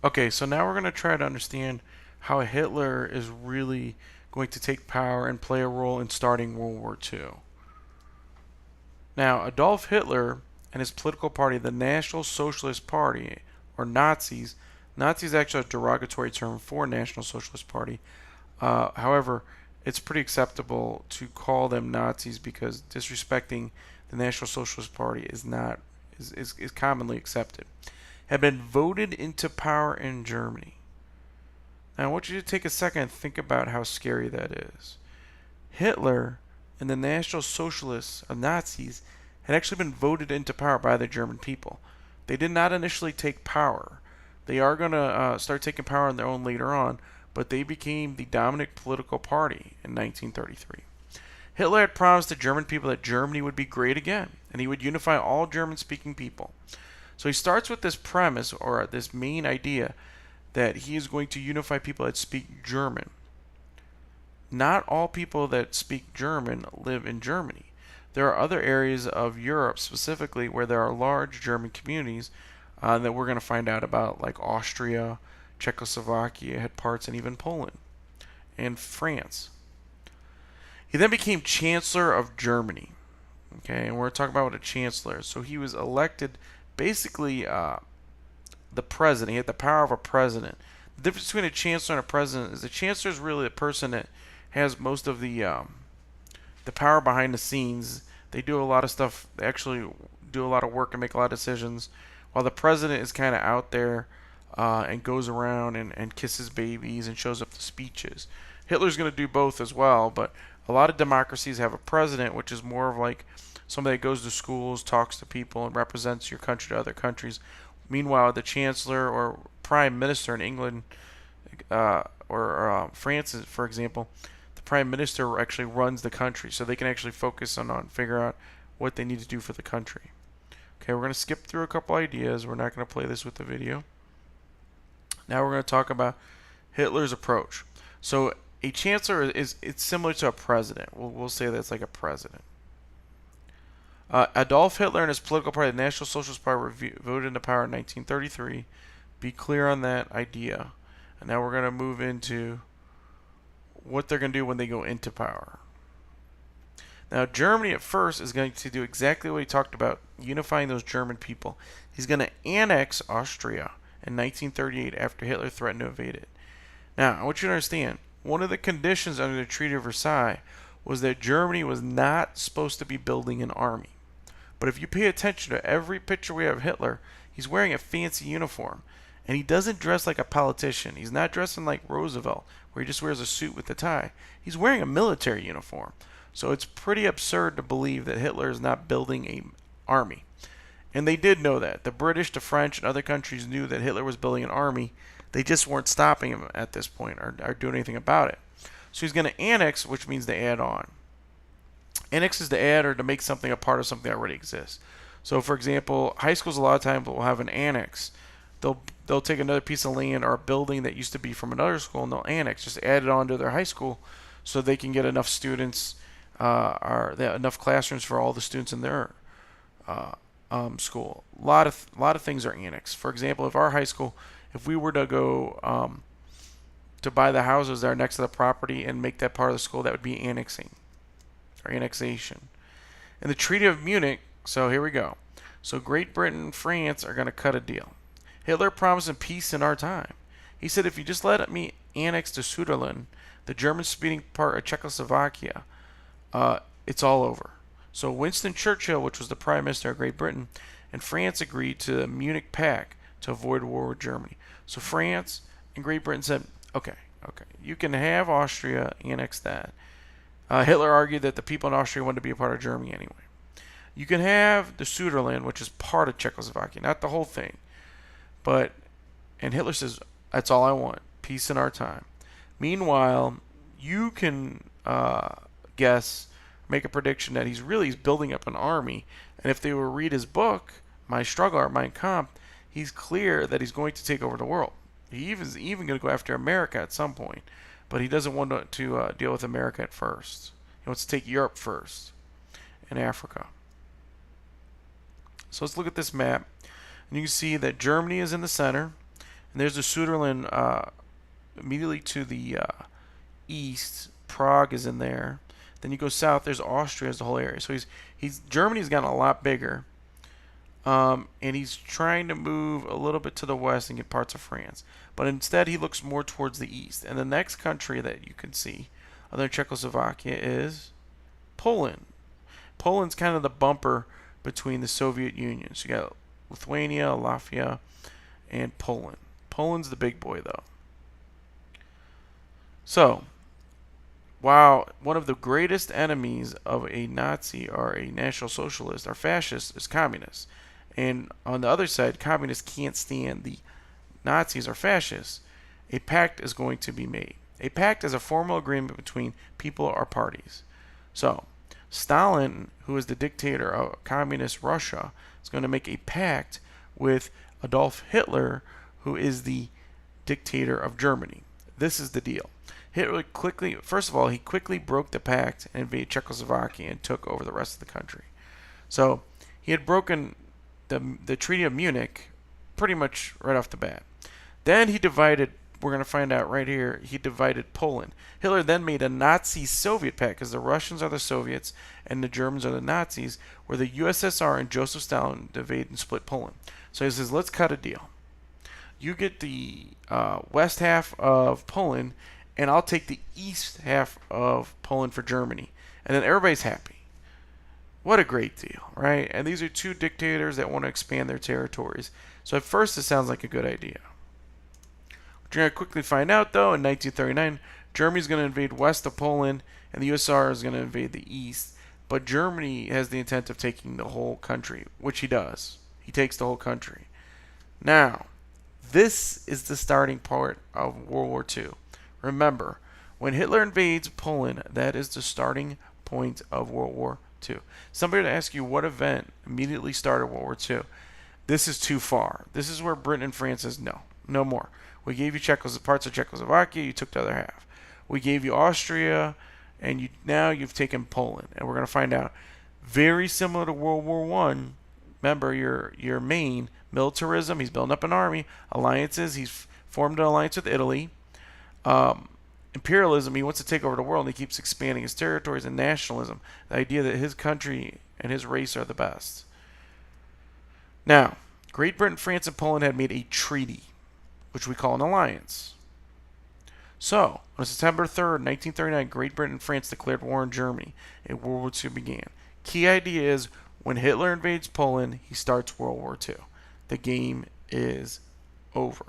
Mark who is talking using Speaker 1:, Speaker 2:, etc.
Speaker 1: Okay, so now we're going to try to understand how Hitler is really going to take power and play a role in starting World War II. Now, Adolf Hitler and his political party, the National Socialist Party, or Nazis, Nazi is actually a derogatory term for National Socialist Party. However, it's pretty acceptable to call them Nazis because disrespecting the National Socialist Party is not is commonly accepted. Had been voted into power in Germany. Now, I want you to take a second and think about how scary that is. Hitler and the National Socialists, Nazis, had actually been voted into power by the German people. They did not initially take power. They are going to start taking power on their own later on, but they became the dominant political party in 1933. Hitler had promised the German people that Germany would be great again, and he would unify all German-speaking people. So he starts with this premise, or this main idea, that he is going to unify people that speak German. Not all people that speak German live in Germany. There are other areas of Europe specifically where there are large German communities that we're going to find out about, like Austria, Czechoslovakia had parts, and even Poland and France. He then became Chancellor of Germany. Okay, and we're talking about what a chancellor is. So he was elected basically the president. He had the power of a president. The difference between a chancellor and a president is the chancellor is really the person that has most of the power behind the scenes. They do a lot of stuff. They actually do a lot of work and make a lot of decisions, while the president is kind of out there and goes around and kisses babies and shows up to speeches. Hitler's going to do both as well, but a lot of democracies have a president, which is more of like somebody that goes to schools, talks to people, and represents your country to other countries. Meanwhile, the chancellor or prime minister in England or France, for example, the prime minister actually runs the country, so they can actually focus on figure out what they need to do for the country. Okay, we're going to skip through a couple ideas. We're not going to play this with the video. Now we're going to talk about Hitler's approach. So a chancellor it's similar to a president. We'll say that's like a president. Adolf Hitler and his political party, the National Socialist Party, were voted into power in 1933. Be clear on that idea. And now we're going to move into what they're going to do when they go into power. Now, Germany at first is going to do exactly what he talked about, unifying those German people. He's going to annex Austria in 1938 after Hitler threatened to invade it. Now, I want you to understand, one of the conditions under the Treaty of Versailles was that Germany was not supposed to be building an army. But if you pay attention to every picture we have of Hitler, he's wearing a fancy uniform. And he doesn't dress like a politician. He's not dressing like Roosevelt, where he just wears a suit with a tie. He's wearing a military uniform. So it's pretty absurd to believe that Hitler is not building an army. And they did know that. The British, the French, and other countries knew that Hitler was building an army. They just weren't stopping him at this point or doing anything about it. So he's going to annex, which means to add on. Annex is to add or to make something a part of something that already exists. So, for example, high schools a lot of times will have an annex. They'll take another piece of land or a building that used to be from another school and they'll annex, just add it on to their high school so they can get enough students or enough classrooms for all the students in their school. A lot of things are annexed. For example, if our high school, if we were to go to buy the houses that are next to the property and make that part of the school, that would be annexing or annexation. In the Treaty of Munich, so here we go. So Great Britain and France are going to cut a deal. Hitler promised him peace in our time. He said, if you just let me annex to Suderland, the German-speaking part of Czechoslovakia, it's all over. So Winston Churchill, which was the Prime Minister of Great Britain, and France agreed to the Munich pact to avoid war with Germany. So France and Great Britain said, okay, you can have Austria, annex that. Hitler argued that the people in Austria wanted to be a part of Germany anyway. You can have the Suderland, which is part of Czechoslovakia, not the whole thing. And Hitler says, that's all I want, peace in our time. Meanwhile, you can make a prediction that he's building up an army. And if they will read his book, My Struggle or Mein Kampf, he's clear that he's going to take over the world. He is even going to go after America at some point. But he doesn't want to deal with America at first. He wants to take Europe first and Africa. So let's look at this map. And you can see that Germany is in the center. And there's the Suderland immediately to the east. Prague is in there. Then you go south. There's Austria as the whole area. So Germany's gotten a lot bigger, and he's trying to move a little bit to the west and get parts of France. But instead, he looks more towards the east. And the next country that you can see, other than Czechoslovakia, is Poland. Poland's kind of the bumper between the Soviet Union. So you got Lithuania, Latvia, and Poland. Poland's the big boy, though. So, while one of the greatest enemies of a Nazi or a National Socialist or fascist is communists, and on the other side, communists can't stand the Nazis or fascists, a pact is going to be made. A pact is a formal agreement between people or parties. So, Stalin, who is the dictator of communist Russia, is going to make a pact with Adolf Hitler, who is the dictator of Germany. This is the deal. Hitler first of all, he quickly broke the pact and invaded Czechoslovakia and took over the rest of the country. So he had broken the Treaty of Munich pretty much right off the bat. Then he divided, we're going to find out right here, he divided Poland. Hitler then made a Nazi-Soviet pact, because the Russians are the Soviets and the Germans are the Nazis, where the USSR and Joseph Stalin invaded and split Poland. So he says, let's cut a deal. You get the west half of Poland, and I'll take the east half of Poland for Germany. And then everybody's happy. What a great deal, right? And these are two dictators that want to expand their territories. So at first it sounds like a good idea. What you're going to quickly find out, though, in 1939, Germany's going to invade west of Poland, and the USSR is going to invade the east. But Germany has the intent of taking the whole country, which he does. He takes the whole country. Now, this is the starting part of World War II. Remember, when Hitler invades Poland, that is the starting point of World War II. Somebody to ask you what event immediately started World War II. This is too far. This is where Britain and France says no more. We gave you parts of Czechoslovakia, you took the other half. We gave you Austria, and now you've taken Poland. And we're going to find out, very similar to World War I, remember your main militarism, he's building up an army, alliances, he's formed an alliance with Italy. Imperialism, he wants to take over the world, and he keeps expanding his territories, and nationalism, the idea that his country and his race are the best. Now, Great Britain, France, and Poland had made a treaty, which we call an alliance. So, on September 3rd, 1939, Great Britain and France declared war on Germany, and World War II began. Key idea is, when Hitler invades Poland, he starts World War II. The game is over.